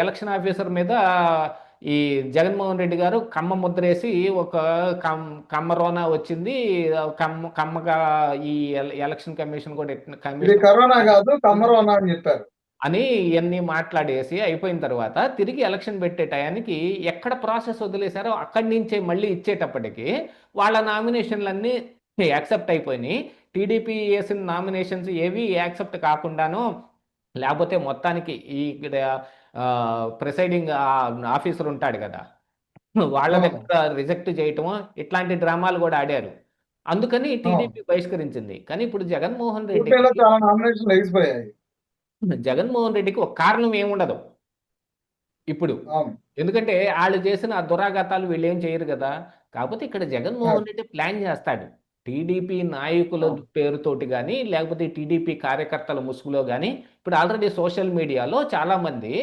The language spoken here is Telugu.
ఎలక్షన్ ఆఫీసర్ మీద ఈ జగన్మోహన్ రెడ్డి గారు కమ్మ ముద్రేసి ఒక కమ్మరోనా వచ్చింది. కమ్మగా ఈ ఎలక్షన్ కమిషన్ కూడా ఇది కమిషన్ కరోనా కాదు కమరోనా అని చెప్పారు. అని ఇవన్నీ మాట్లాడేసి అయిపోయిన తర్వాత తిరిగి ఎలక్షన్ పెట్టే టయానికి ఎక్కడ ప్రాసెస్ వదిలేశారో అక్కడి నుంచే మళ్ళీ ఇచ్చేటప్పటికి వాళ్ళ నామినేషన్లన్నీ యాక్సెప్ట్ అయిపోయినాయి. టీడీపీ వేసిన నామినేషన్స్ ఏవి యాక్సెప్ట్ కాకుండాను, లేకపోతే మొత్తానికి ఈ ప్రిసైడింగ్ ఆఫీసర్ ఉంటాడు కదా, వాళ్ళ అవును. దగ్గర రిజెక్ట్ చేయటము, ఇట్లాంటి డ్రామాలు కూడా ఆడారు. అందుకని అవును. టీడీపీ బహిష్కరించింది. కానీ ఇప్పుడు జగన్మోహన్ యూపీలో రెడ్డికి చాలా నామినేషన్లు ఎగిసిపోయాయి. జగన్మోహన్ రెడ్డికి ఒక కారణం ఏముండదు ఇప్పుడు. అవును. ఎందుకంటే వాళ్ళు చేసిన ఆ దురాఘాతాలు వీళ్ళు ఏం చేయరు కదా. కాకపోతే ఇక్కడ అవును. జగన్మోహన్ రెడ్డి ప్లాన్ చేస్తాడు. టీడీపీ నాయకుల అవును. పేరుతోటి కానీ, లేకపోతే టీడీపీ కార్యకర్తల ముసుగులో కానీ, ఇప్పుడు ఆల్రెడీ సోషల్ మీడియాలో చాలామంది